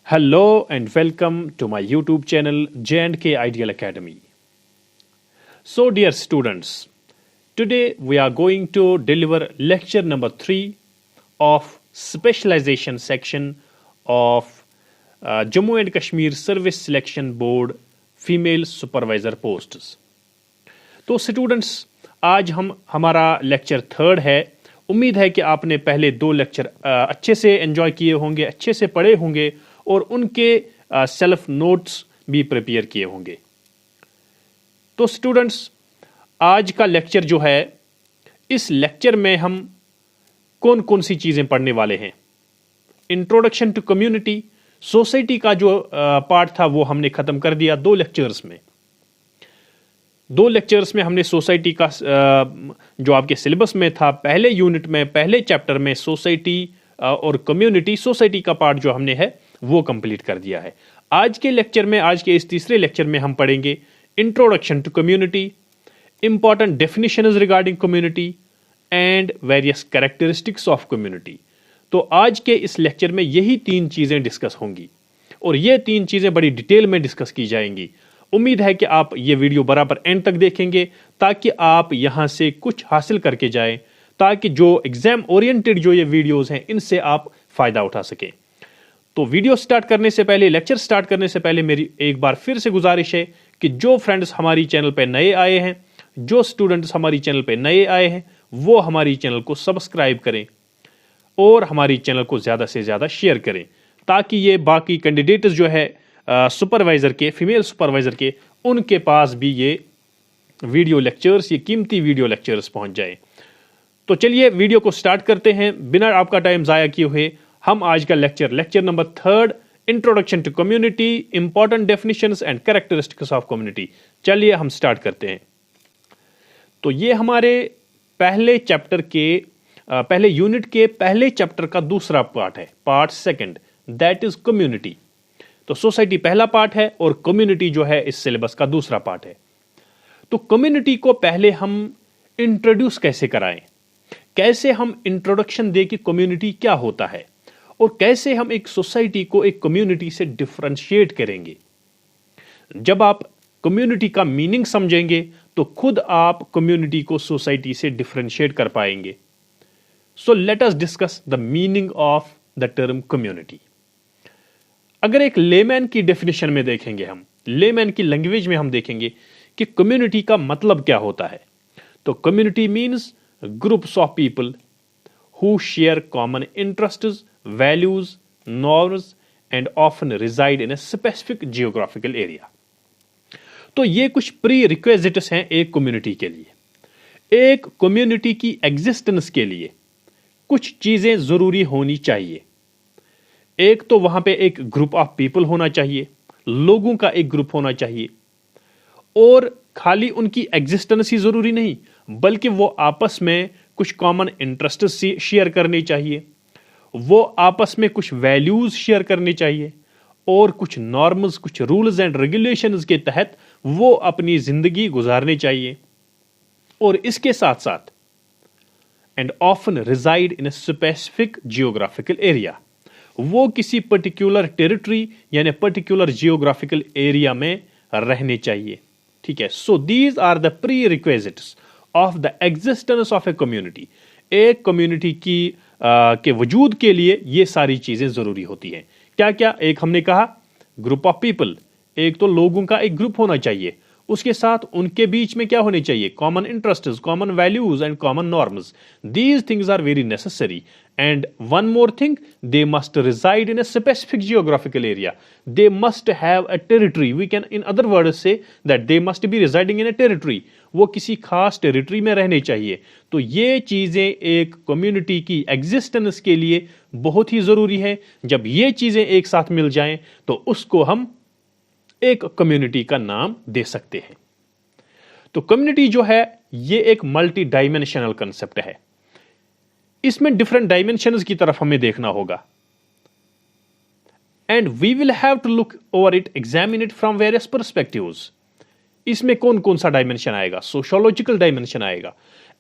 Hello and welcome to my YouTube channel J&K Ideal Academy. So dear students, today we are going to deliver lecture number 3 of specialization section of Jammu and Kashmir Service Selection Board Female Supervisor Posts. तो students आज हमारा lecture 3 है। उम्मीद है कि आपने पहले 2 lecture अच्छे से एंजॉय किए होंगे, अच्छे से पढ़े होंगे और उनके सेल्फ नोट्स भी प्रिपेयर किए होंगे। तो स्टूडेंट्स आज का लेक्चर जो है, इस लेक्चर में हम कौन कौन सी चीज़ें पढ़ने वाले हैं। इंट्रोडक्शन टू कम्युनिटी, सोसाइटी का जो पार्ट था वो हमने ख़त्म कर दिया 2 लेक्चर्स में। 2 लेक्चर्स में हमने सोसाइटी का जो आपके सिलेबस में था, पहले यूनिट में पहले चैप्टर में सोसाइटी और कम्युनिटी, सोसाइटी का पार्ट जो हमने है वो कंप्लीट कर दिया है। आज के लेक्चर में, आज के इस तीसरे लेक्चर में हम पढ़ेंगे introduction to community, important definitions regarding community and various characteristics of community. तो आज के इस लेक्चर में यही 3 चीज़ें डिस्कस होंगी और ये 3 चीज़ें बड़ी डिटेल में डिस्कस की जाएंगी। उम्मीद है कि आप ये वीडियो बराबर एंड तक देखेंगे ताकि आप यहाँ से कुछ हासिल करके जाएं, ताकि जो एग्जाम ओरिएंटेड जो ये वीडियोस हैं इनसे आप फ़ायदा उठा सकें। तो वीडियो स्टार्ट करने से पहले, लेक्चर स्टार्ट करने से पहले मेरी एक बार फिर से गुजारिश है कि जो फ्रेंड्स हमारी चैनल पे नए आए हैं, जो स्टूडेंट्स हमारी चैनल पे नए आए हैं, वो हमारी चैनल को सब्सक्राइब करें और हमारी चैनल को ज़्यादा से ज़्यादा शेयर करें ताकि ये बाकी कैंडिडेट्स जो है सुपरवाइज़र के, फीमेल सुपरवाइज़र के, उनके पास भी ये वीडियो लेक्चर्स, ये कीमती वीडियो लेक्चर्स पहुँच जाए। तो चलिए वीडियो को स्टार्ट करते हैं बिना आपका टाइम ज़ाया किए हुए। हम आज का lecture number 3, introduction to community, important definitions and characteristics of community, चलिए हम स्टार्ट करते हैं। तो ये हमारे पहले चैप्टर के पहले यूनिट के पहले चैप्टर का दूसरा पार्ट है, पार्ट 2, दैट इज कम्युनिटी। तो सोसाइटी पहला पार्ट है और कम्युनिटी जो है इस सिलेबस का दूसरा पार्ट है। तो कम्युनिटी को पहले हम इंट्रोड्यूस कैसे कराएं, कैसे हम इंट्रोडक्शन दें कि कम्युनिटी क्या होता है और कैसे हम एक सोसाइटी को एक कम्युनिटी से डिफरेंशिएट करेंगे। जब आप कम्युनिटी का मीनिंग समझेंगे तो खुद आप कम्युनिटी को सोसाइटी से डिफरेंशिएट कर पाएंगे। So let us discuss the meaning of the term community. अगर एक लेमैन की डेफिनेशन में देखेंगे, हम लेमैन की लैंग्वेज में हम देखेंगे कि कम्युनिटी का मतलब क्या होता है। तो community means groups of people who share common interests, values, norms and often reside in a specific geographical area. तो ये कुछ प्री रिक्वेजिट्स हैं एक कम्युनिटी के लिए। एक कम्युनिटी की एग्जिस्टेंस के लिए कुछ चीजें जरूरी होनी चाहिए। एक तो वहां पे एक ग्रुप ऑफ पीपल होना चाहिए, लोगों का एक ग्रुप होना चाहिए, और खाली उनकी एग्जिस्टेंस ही जरूरी नहीं बल्कि वो आपस में कुछ कॉमन इंटरेस्ट शेयर करने चाहिए, वो आपस में कुछ वैल्यूज शेयर करने चाहिए और कुछ नॉर्म्स, कुछ रूल्स एंड रेगुलेशंस के तहत वो अपनी जिंदगी गुजारने चाहिए। और इसके साथ साथ and often reside in a specific geographical area, वो किसी पर्टिकुलर टेरिटरी यानी पर्टिकुलर जियोग्राफिकल एरिया में रहने चाहिए। ठीक है। So these are the prerequisites of the existence of a community. एक कम्युनिटी की के वजूद के लिए ये सारी चीजें जरूरी होती हैं। क्या क्या? एक हमने कहा ग्रुप ऑफ पीपल, एक तो लोगों का एक ग्रुप होना चाहिए, उसके साथ उनके बीच में क्या होने चाहिए? Common interests, common values and common norms. These things are very necessary. And one more thing, they must reside in a specific geographical area, they must have a territory. We can in other words say that they must be residing in a territory, वो किसी खास territory में रहने चाहिए। तो ये चीजें एक कम्युनिटी की एग्जिस्टेंस के लिए बहुत ही जरूरी है। जब ये चीजें एक साथ मिल जाएं तो उसको हम एक कम्युनिटी का नाम दे सकते हैं। तो कम्युनिटी जो है ये एक मल्टी डायमेंशनल कंसेप्ट है। इसमें डिफरेंट डायमेंशंस की तरफ हमें देखना होगा and we will have to look over it, examine it from various perspectives. इसमें कौन कौन सा डायमेंशन आएगा? सोशियोलॉजिकल डायमेंशन आएगा,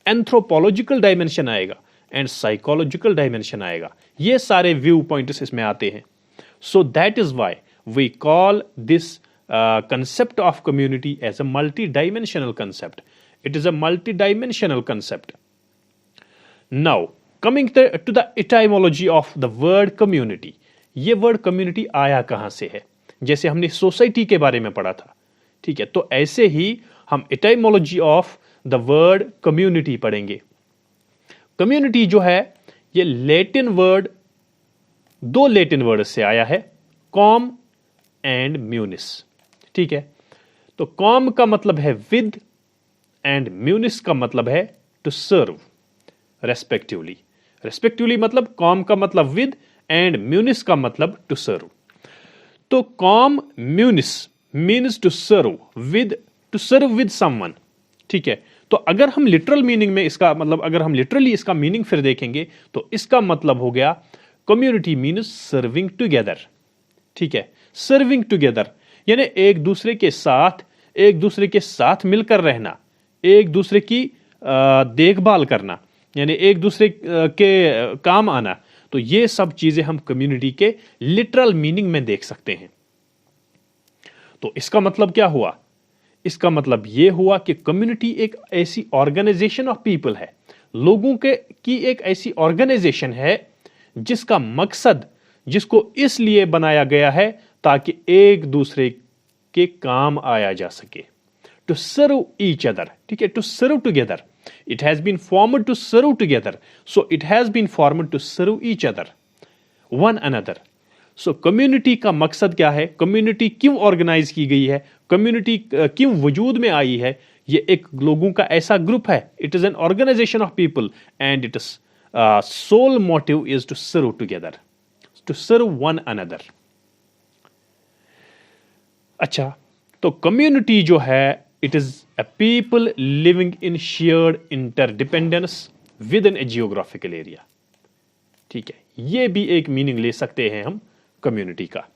एंथ्रोपोलॉजिकल डायमेंशन आएगा एंड साइकोलॉजिकल डायमेंशन आएगा। ये सारे व्यू पॉइंट्स इसमें आते हैं। So that is why we call this concept of community as a multi-dimensional concept. It is a multi-dimensional concept. Now, coming to the etymology of the word community. ये word community आया कहाँ से है? जैसे हमने सोसाइटी के बारे में पढ़ा था, ठीक है, तो ऐसे ही हम etymology of the word community पढ़ेंगे. Community जो है ये लैटिन वर्ड, दो लैटिन वर्ड से आया है, कॉम एंड म्यूनिस. ठीक है, तो कॉम का मतलब है विद एंड म्यूनिस का मतलब है टू सर्व रेस्पेक्टिवली. रेस्पेक्टिवली मतलब कॉम का मतलब विद एंड म्यूनिस का मतलब टू सर्व. तो कॉम म्यूनिस means to serve with someone. ठीक है, तो अगर हम लिटरल मीनिंग में इसका मतलब, अगर हम लिटरली इसका मीनिंग फिर देखेंगे तो इसका मतलब हो गया कम्युनिटी मीन्स सर्विंग टुगेदर. ठीक है, सर्विंग टुगेदर यानी एक दूसरे के साथ मिलकर रहना, एक दूसरे की देखभाल करना, यानी एक दूसरे के काम आना. तो ये सब चीजें हम कम्युनिटी के लिटरल मीनिंग में देख सकते हैं. तो इसका मतलब क्या हुआ? इसका मतलब यह हुआ कि कम्युनिटी एक ऐसी ऑर्गेनाइजेशन ऑफ पीपल है, लोगों की एक ऐसी ऑर्गेनाइजेशन है जिसका मकसद, जिसको इसलिए बनाया गया है ताकि एक दूसरे के काम आया जा सके. To serve each other. ठीक है, to serve together. It has been formed to serve together, so it has been formed to serve each other, one another. सो कम्युनिटी का मकसद क्या है? कम्युनिटी क्यों ऑर्गेनाइज की गई है? कम्युनिटी क्यों वजूद में आई है? ये एक लोगों का ऐसा ग्रुप है. It is an organization of people and it is sole motive is to serve together, to serve one another. अच्छा, तो कम्युनिटी जो है it is a people living in shared interdependence within a geographical area. ठीक है, ये भी एक meaning ले सकते हैं हम कम्युनिटी का.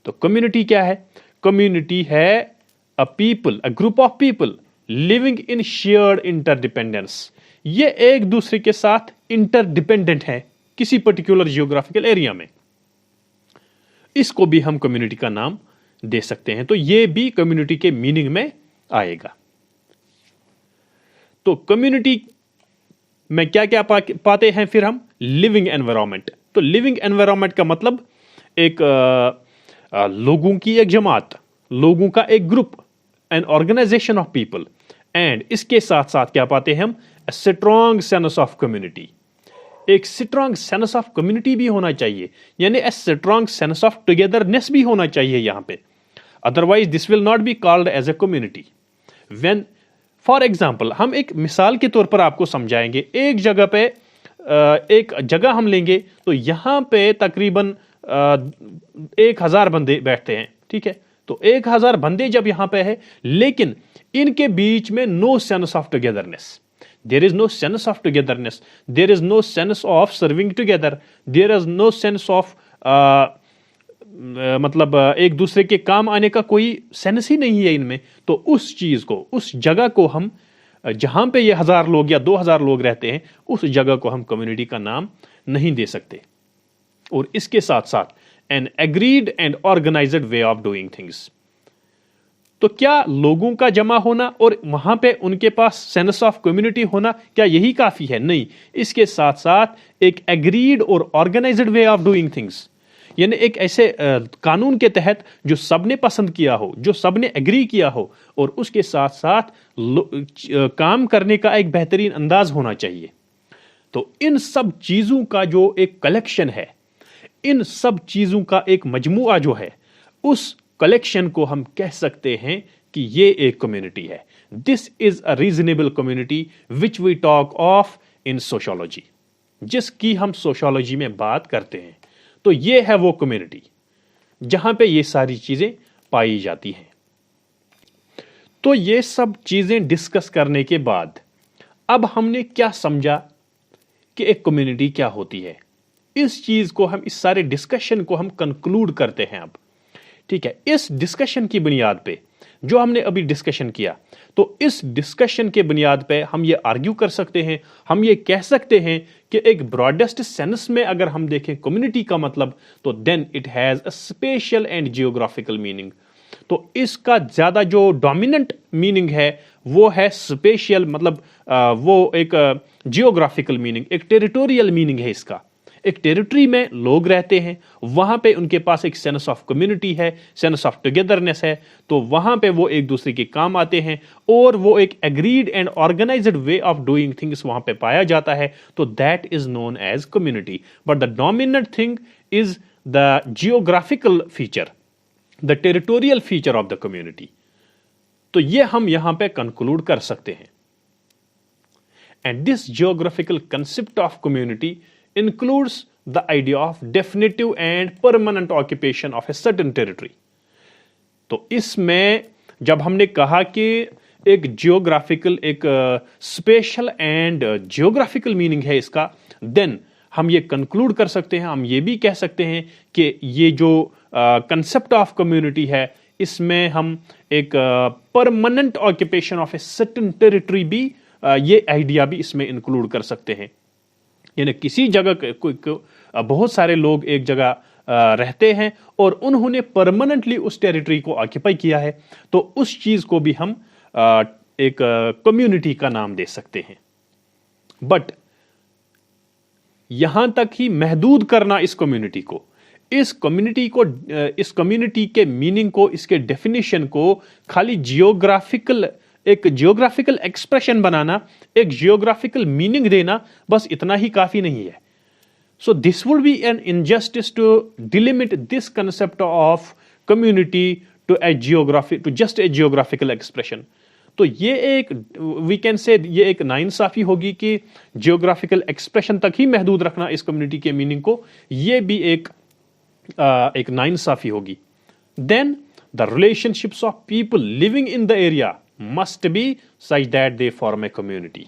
तो कम्युनिटी क्या है? कम्युनिटी है a people, a group of people living in shared interdependence. ये एक दूसरे के साथ इंटरडिपेंडेंट है किसी पर्टिकुलर जियोग्राफिकल एरिया में. इसको भी हम कम्युनिटी का नाम दे सकते हैं. तो ये भी कम्युनिटी के मीनिंग में आएगा. तो कम्युनिटी में क्या क्या पाते हैं फिर हम? Living environment. तो लिविंग एनवायरनमेंट का मतलब एक लोगों की एक जमात, लोगों का एक group, an organization of people. And इसके साथ साथ क्या पाते हैं हम? A strong sense of community. एक स्ट्रॉन्ग सेंस ऑफ कम्युनिटी भी होना चाहिए, यानी a strong sense of togetherness भी होना चाहिए यहां पे. Otherwise this will not be called as a community. When for example, हम एक मिसाल के तौर पर आपको समझाएंगे. एक जगह पे एक जगह हम लेंगे तो यहां पे तकरीबन 1000 बंदे बैठते हैं. ठीक है, तो 1000 बंदे जब यहां पे है, लेकिन इनके बीच में no sense of togetherness. There is no sense of togetherness. There is no sense of serving together. There is no sense of मतलब एक दूसरे के काम आने का कोई सेंस ही नहीं है इनमें. तो उस चीज को, उस जगह को हम, जहां पे ये 1000 लोग या 2000 लोग रहते हैं, उस जगह को हम कम्युनिटी का नाम नहीं दे सकते. और इसके साथ साथ an agreed and organized way of doing things. तो क्या लोगों का जमा होना और वहां पे उनके पास सेंस ऑफ कम्युनिटी होना, क्या यही काफी है? नहीं. इसके साथ साथ एक एग्रीड और organized way of doing things, यानी एक ऐसे कानून के तहत जो सबने पसंद किया हो, जो सबने एग्री किया हो, और उसके साथ साथ काम करने का एक बेहतरीन अंदाज होना चाहिए. तो इन सब चीजों का जो एक कलेक्शन है, इन सब चीजों का एक मजमुआ जो है, उस कलेक्शन को हम कह सकते हैं कि ये एक कम्युनिटी है. This is a reasonable community which we talk of in sociology, जिसकी हम सोशियोलॉजी में बात करते हैं. तो ये है वो कम्युनिटी जहां पे ये सारी चीजें पाई जाती हैं. तो ये सब चीजें डिस्कस करने के बाद अब हमने क्या समझा कि एक कम्युनिटी क्या होती है. इस चीज को हम, इस सारे डिस्कशन को हम कंक्लूड करते हैं अब. ठीक है, इस डिस्कशन की बुनियाद पे जो हमने अभी डिस्कशन किया, तो इस डिस्कशन के बुनियाद पे हम ये आर्ग्यू कर सकते हैं, हम ये कह सकते हैं कि एक ब्रॉडेस्ट सेंस में अगर हम देखें कम्युनिटी का मतलब, तो then it has a spatial and geographical meaning. तो इसका ज्यादा जो डोमिनेंट मीनिंग है वो है स्पेशल, मतलब वो एक जियोग्राफिकल मीनिंग, एक टेरिटोरियल मीनिंग है इसका। एक टेरिटरी में लोग रहते हैं, वहां पे उनके पास एक सेंस ऑफ कम्युनिटी है, सेंस ऑफ टुगेदरनेस है, तो वहां पे वो एक दूसरे के काम आते हैं और वो एक agreed and organized way of doing things वहां पे पाया जाता है, तो that is known as community. But the dominant thing is the geographical feature, the territorial feature of the community. तो ये हम यहां पे कंक्लूड कर सकते हैं। And this geographical concept of community includes the idea of definitive and permanent occupation of a certain territory। तो इसमें जब हमने कहा कि एक जियोग्राफिकल, एक स्पेशल एंड जियोग्राफिकल मीनिंग है इसका, देन हम ये कंक्लूड कर सकते हैं, हम ये भी कह सकते हैं कि ये जो कंसेप्ट ऑफ कम्युनिटी है, इसमें हम एक permanent occupation of a certain territory भी, ये आइडिया भी इसमें इंक्लूड कर सकते हैं। यानी किसी जगह बहुत सारे लोग एक जगह रहते हैं और उन्होंने परमानेंटली उस टेरिटरी को ऑक्यूपाई किया है, तो उस चीज को भी हम एक कम्युनिटी का नाम दे सकते हैं। बट यहां तक ही महदूद करना इस कम्युनिटी को, इस कम्युनिटी के मीनिंग को, इसके डेफिनेशन को खाली जियोग्राफिकल, एक जियोग्राफिकल एक्सप्रेशन बनाना, एक जियोग्राफिकल मीनिंग देना, बस इतना ही काफी नहीं है। So this would be an injustice to delimit this concept of community to just a geographical expression. तो ये एक, वी कैन से, ये एक नाइंसाफी होगी कि जियोग्राफिकल एक्सप्रेशन तक ही महदूद रखना इस कम्युनिटी के मीनिंग को, ये भी एक नाइंसाफी होगी। Then the relationships of people living in the area must be such that they form a community।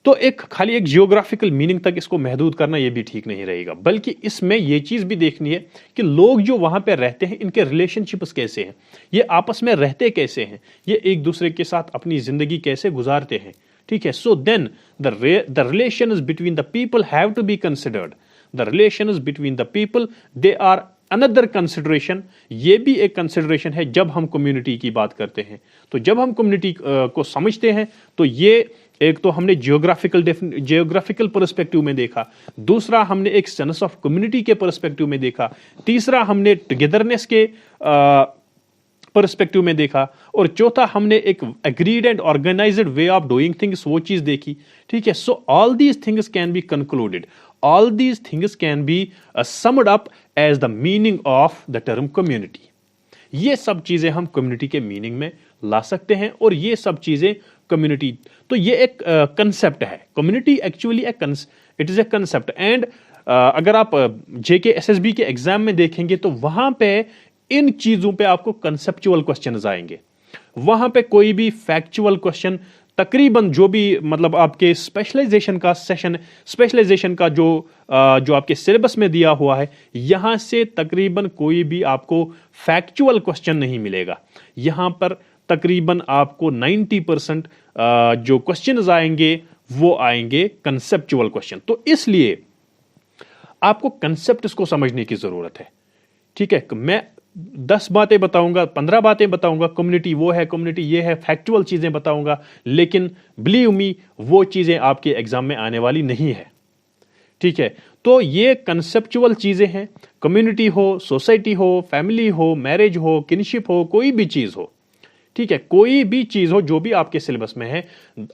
तो एक खाली एक जियोग्राफिकल मीनिंग तक इसको महदूद करना ये भी ठीक नहीं रहेगा, बल्कि इसमें ये चीज भी देखनी है कि लोग जो वहां पे रहते हैं, इनके रिलेशनशिप्स कैसे हैं, ये आपस में रहते कैसे हैं, ये एक दूसरे के साथ अपनी जिंदगी कैसे गुजारते हैं। ठीक है, so then the relations between the people have to be considered. The relations between the people, they are another consideration. ये भी एक कंसिडरेशन है जब हम कम्युनिटी की बात करते हैं। तो जब हम कम्युनिटी को समझते हैं, तो ये एक तो हमने जियोग्राफिकल पर्सपेक्टिव में देखा, दूसरा हमने एक सेंस ऑफ कम्युनिटी के पर्सपेक्टिव में देखा, तीसरा हमने टुगेदरनेस के पर्सपेक्टिव में देखा, और चौथा हमने एक agreed and organized way of doing things, वो चीज देखी। ठीक है, so all these things can be concluded, all these things can be summed up as the meaning of the term community। ये सब चीजें हम कम्युनिटी के मीनिंग में ला सकते हैं, और ये सब चीजें कम्युनिटी, तो ये एक कंसेप्ट है। Community actually it is a concept. And अगर आप जेके एसएसबी के एग्जाम में देखेंगे तो वहां पे इन चीजों पे आपको कंसेप्चुअल क्वेश्चंस आएंगे। वहां पे कोई भी फैक्चुअल क्वेश्चन, तकरीबन जो भी मतलब आपके स्पेशलाइजेशन का सेशन, स्पेशलाइजेशन का जो आपके सिलेबस में दिया हुआ है, यहां से तकरीबन कोई भी आपको फैक्चुअल क्वेश्चन नहीं मिलेगा। यहां पर तकरीबन आपको 90% जो क्वेश्चंस आएंगे वो आएंगे कंसेप्चुअल क्वेश्चन। तो इसलिए आपको कंसेप्ट को समझने की जरूरत है। ठीक है, मैं 10 बातें बताऊंगा, 15 बातें बताऊंगा, कम्युनिटी वो है, कम्युनिटी ये है, फैक्चुअल चीजें बताऊंगा, लेकिन बिलीव मी वो चीजें आपके एग्जाम में आने वाली नहीं है। ठीक है, तो ये कंसेप्चुअल चीजें हैं। कम्युनिटी हो, सोसाइटी हो, फैमिली हो, मैरिज हो, किनशिप हो, कोई भी चीज हो, ठीक है, कोई भी चीज हो जो भी आपके सिलेबस में है,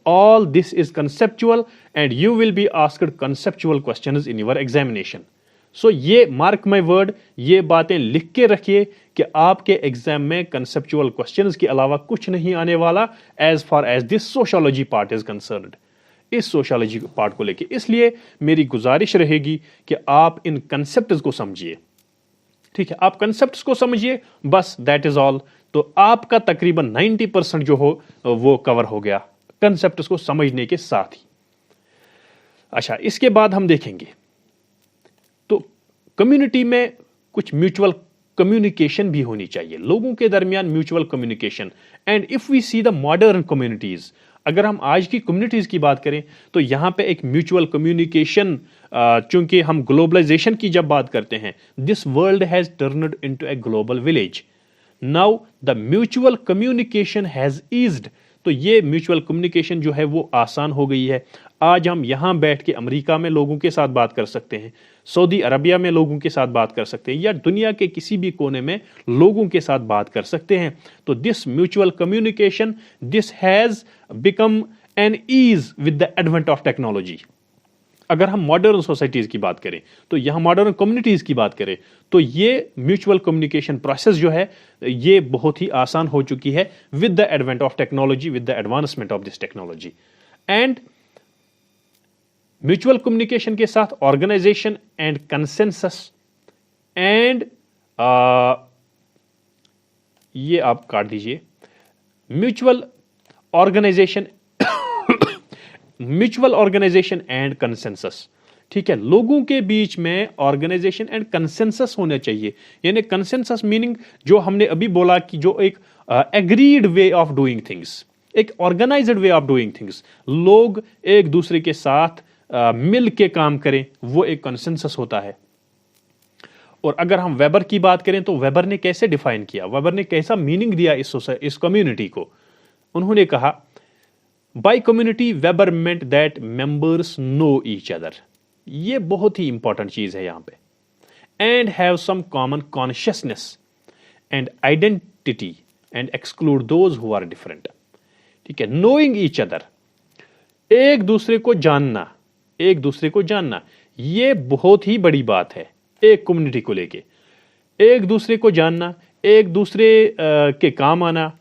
all this is conceptual and you will be asked conceptual questions in your examination. So ये मार्क माय वर्ड, ये बातें लिख के रखिए कि आपके एग्जाम में कंसेप्चुअल क्वेश्चंस के अलावा कुछ नहीं आने वाला as far as this sociology part is concerned, इस सोशियोलॉजी पार्ट को लेके। इसलिए मेरी गुजारिश रहेगी कि आप इन कंसेप्ट्स को समझिए। ठीक है, आप कंसेप्ट्स को समझिए, बस दैट इज ऑल। तो आपका तकरीबन 90% जो हो वो कवर हो गया कंसेप्ट्स को समझने के साथ ही। अच्छा, इसके बाद हम देखेंगे तो कम्युनिटी में कुछ म्यूचुअल कम्युनिकेशन भी होनी चाहिए, लोगों के दरमियान mutual communication. And if we see the modern communities, अगर हम आज की कम्युनिटीज की बात करें तो यहाँ पे एक म्यूचुअल कम्युनिकेशन, चूंकि हम ग्लोबलाइजेशन की जब बात करते हैं, this world has turned into a global village. Now the mutual communication has eased, तो ये म्यूचुअल कम्युनिकेशन जो है वो आसान हो गई है। आज हम यहाँ बैठ के अमेरिका में लोगों के साथ बात कर सकते हैं, सऊदी अरबिया में लोगों के साथ बात कर सकते हैं, या दुनिया के किसी भी कोने में लोगों के साथ बात कर सकते हैं। तो this mutual communication, this has become an ease with the advent of technology. अगर हम मॉडर्न सोसाइटीज की बात करें, तो यहां मॉडर्न कम्युनिटीज की बात करें, तो ये म्यूचुअल कम्युनिकेशन प्रोसेस जो है ये बहुत ही आसान हो चुकी है with the advent of technology, with the advancement of this technology. And mutual communication के साथ ऑर्गेनाइजेशन एंड कंसेंसस एंड ये आप काट दीजिए, mutual organization mutual organization and consensus. ठीक है, लोगों के बीच में ऑर्गेनाइजेशन एंड कंसेंसस होना चाहिए। यानी कंसेंसस मीनिंग जो हमने अभी बोला कि जो एक agreed way of doing things, एक organised way of doing things, लोग एक दूसरे के साथ मिल के काम करें, वो एक कंसेंसस होता है। और अगर हम वेबर की बात करें तो वेबर ने कैसे डिफाइन किया, वेबर ने कैसा मीनिंग दिया इस कम्युनिटी को। उन्होंने कहा by community Weber meant that members know each other. ये बहुत ही इंपॉर्टेंट चीज है यहां पे। And have some common consciousness and identity and exclude those who are different. ठीक है, नोइंग ईच अदर, एक दूसरे को जानना, एक दूसरे को जानना, ये बहुत ही बड़ी बात है एक कम्युनिटी को लेके। एक दूसरे को जानना, एक दूसरे के काम आना।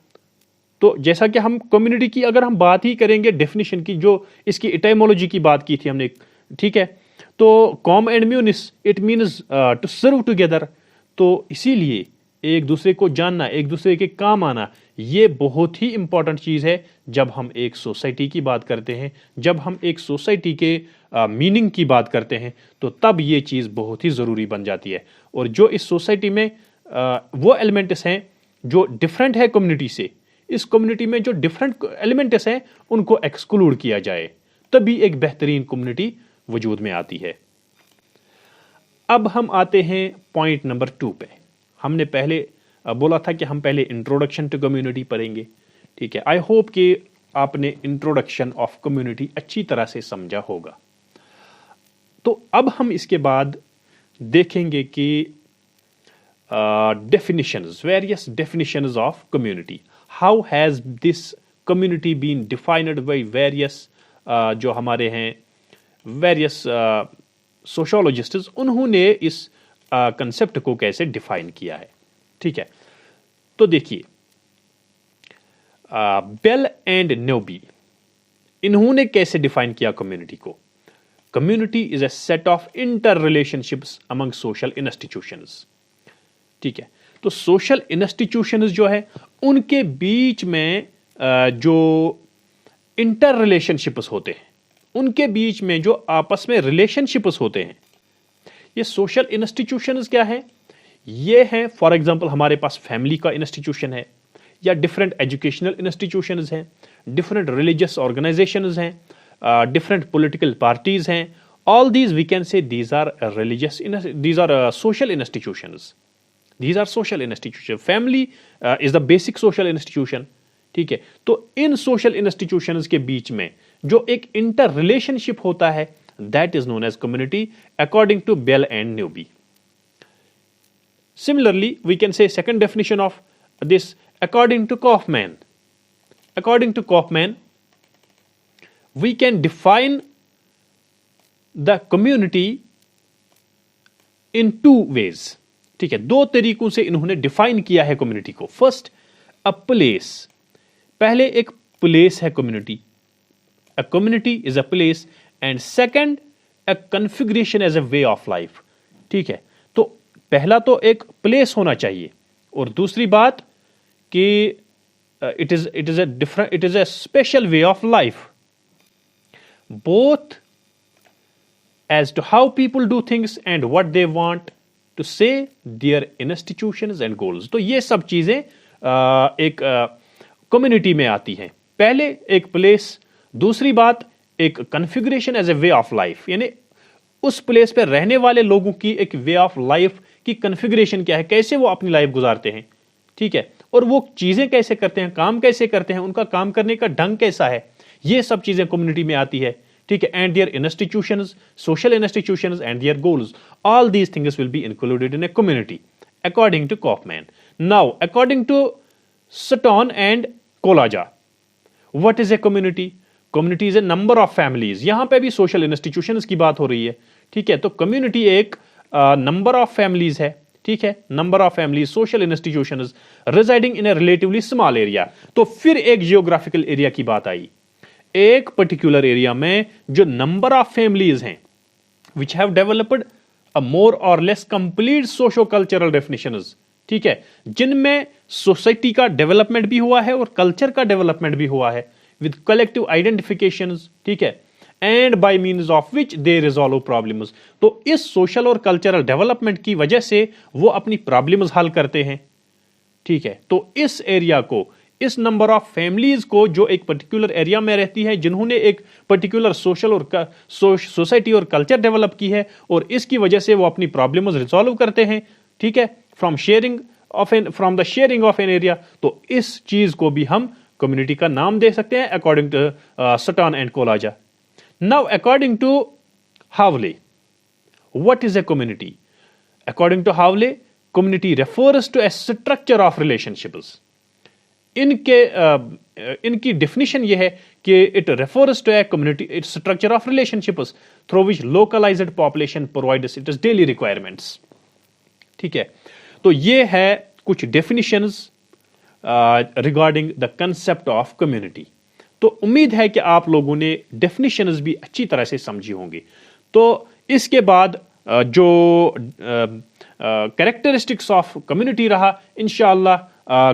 तो जैसा कि हम कम्युनिटी की अगर हम बात ही करेंगे डेफिनेशन की, जो इसकी इटाइमोलॉजी की बात की थी हमने, ठीक है, तो कॉम एंड म्यूनिस it means to serve together. तो इसीलिए एक दूसरे को जानना, एक दूसरे के काम आना, ये बहुत ही इंपॉर्टेंट चीज है जब हम एक सोसाइटी की बात करते हैं, जब हम एक सोसाइटी के मीनिंग की बात करते हैं, तो तब ये चीज बहुत ही जरूरी बन जाती है। और जो इस सोसाइटी में वो एलिमेंट्स हैं जो डिफरेंट है कम्युनिटी से, इस कम्युनिटी में जो डिफरेंट एलिमेंट्स हैं उनको एक्सक्लूड किया जाए, तभी एक बेहतरीन कम्युनिटी वजूद में आती है। अब हम आते हैं पॉइंट नंबर 2 पे। हमने पहले बोला था कि हम पहले इंट्रोडक्शन टू कम्युनिटी पढ़ेंगे। ठीक है, आई होप कि आपने इंट्रोडक्शन ऑफ कम्युनिटी अच्छी तरह से समझा होगा। तो अब हम इसके बाद देखेंगे कि definitions, various definitions of community. How has this community been defined by various जो हमारे हैं various sociologists, उन्होंने इस कंसेप्ट को कैसे डिफाइन किया है। ठीक है, तो देखिए बेल एंड न्यूबी, इन्होंने कैसे डिफाइन किया कम्युनिटी को। Community is a set of inter relationships among social institutions. ठीक है, तो सोशल इंस्टीट्यूशंस जो है उनके बीच में जो इंटर रिलेशनशिप्स होते हैं, उनके बीच में जो आपस में रिलेशनशिप्स होते हैं, ये सोशल इंस्टीट्यूशंस क्या है, ये है फॉर एग्जांपल हमारे पास फैमिली का इंस्टीट्यूशन है, या डिफरेंट एजुकेशनल इंस्टीट्यूशंस हैं, डिफरेंट रिलीजियस ऑर्गेनाइजेशंस हैं, डिफरेंट पॉलिटिकल पार्टीज हैं। All these we can say these are religious, these are social institutions. These are social institutions. Family is the basic social institution. ठीक है, तो इन social institutions के बीच में जो एक inter relationship होता है, that is known as community according to Bell and Newby. Similarly, we can say second definition of this according to Kaufman. According to Kaufman, we can define the community in two ways. ठीक है, दो तरीकों से इन्होंने define किया है community को। First, a place, पहले एक प्लेस है community, a community is a place. And second, a configuration as a way of life. ठीक है, तो पहला तो एक प्लेस होना चाहिए, और दूसरी बात कि it is a special way of life, both as to how people do things and what they want to say their institutions and goals. तो ये सब चीजें एक कम्युनिटी में आती हैं। पहले एक प्लेस, दूसरी बात एक configuration as a way of life, यानी उस प्लेस पे रहने वाले लोगों की एक वे ऑफ लाइफ की कॉन्फ़िगरेशन क्या है, कैसे वो अपनी लाइफ गुजारते हैं, ठीक है, और वो चीजें कैसे करते हैं, काम कैसे करते हैं, उनका काम करने का ढंग कैसा है, ये सब चीजें कम्युनिटी में आती है, ठीक है। And their institutions, social institutions and their goals, all these things will be included in a community according to Kaufman. Now, according to Sutton and Kolaja, what is a community? Community is a number of families. यहां पे भी social institutions की बात हो रही है, ठीक है। तो community एक number of families है, ठीक है, number of families, social institutions residing in a relatively small area. तो फिर एक geographical area की बात आई, एक particular area में जो number of families हैं which have developed a more or less complete socio-cultural definitions, ठीक है, जिनमें सोसाइटी का डेवलपमेंट भी हुआ है और कल्चर का डेवलपमेंट भी हुआ है विद कलेक्टिव आइडेंटिफिकेशंस, ठीक है, and by means of which they resolve problems. तो इस सोशल और कल्चरल डेवलपमेंट की वजह से वो अपनी प्रॉब्लम्स हल करते हैं, ठीक है। तो इस एरिया को, इस नंबर ऑफ फैमिलीज को जो एक पर्टिकुलर एरिया में रहती है, जिन्होंने एक पर्टिकुलर सोशल और सोसाइटी और कल्चर डेवलप की है और इसकी वजह से वो अपनी प्रॉब्लम्स रिजॉल्व करते हैं, ठीक है, from the sharing of an area. तो इस चीज को भी हम कम्युनिटी का नाम दे सकते हैं according to Sutton and Kolaja. Now according to Hawley, what is a community? According to Hawley, community refers to a structure of relationships. इनकी डेफिनेशन यह है कि it refers to a community, its structure of relationships through which localised population provides its daily requirements, ठीक है। तो ये है कुछ definitions regarding the concept of community. तो उम्मीद है कि आप लोगों ने डेफिनेशंस भी अच्छी तरह से समझी होंगी। तो इसके बाद जो कैरेक्टरिस्टिक्स ऑफ कम्युनिटी रहा, इंशाअल्लाह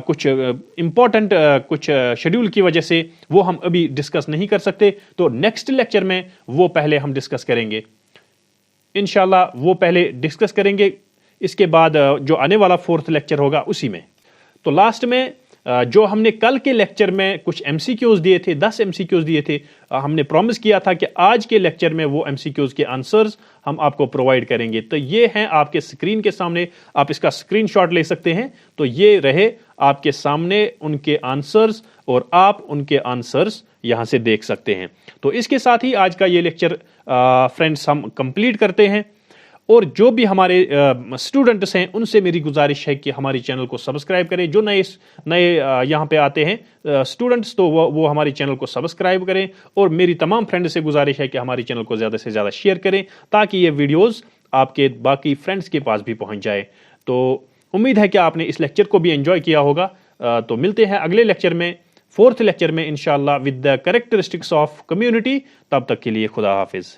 कुछ इंपॉर्टेंट कुछ शेड्यूल की वजह से वो हम अभी डिस्कस नहीं कर सकते, तो नेक्स्ट लेक्चर में वो पहले हम डिस्कस करेंगे इंशाल्लाह, वो पहले डिस्कस करेंगे। इसके बाद जो आने वाला 4th लेक्चर होगा उसी में। तो लास्ट में जो हमने कल के लेक्चर में कुछ एमसीक्यूज दिए थे, 10 एमसीक्यूज दिए थे, हमने प्रॉमिस किया था कि आज के लेक्चर में वो एमसीक्यूज के आंसर्स हम आपको प्रोवाइड करेंगे। तो ये हैं आपके स्क्रीन के सामने, आप इसका स्क्रीनशॉट ले सकते हैं। तो ये रहे आपके सामने उनके आंसर्स और आप उनके आंसर्स यहां से देख सकते हैं। तो इसके साथ ही आज का ये लेक्चर फ्रेंड्स हम कंप्लीट करते हैं। और जो भी हमारे स्टूडेंट्स हैं उनसे मेरी गुजारिश है कि हमारी चैनल को सब्सक्राइब करें। जो नए यहाँ पे आते हैं स्टूडेंट्स, तो वो हमारी चैनल को सब्सक्राइब करें। और मेरी तमाम फ्रेंड्स से गुजारिश है कि हमारी चैनल को ज़्यादा से ज़्यादा शेयर करें ताकि ये वीडियोस आपके बाकी फ्रेंड्स के पास भी पहुँच जाए। तो उम्मीद है कि आपने इस लेक्चर को भी एंजॉय किया होगा। तो मिलते हैं अगले लेक्चर में, 4th लेक्चर में इंशाअल्लाह, with the characteristics of community. तब तक के लिए खुदा हाफिज़।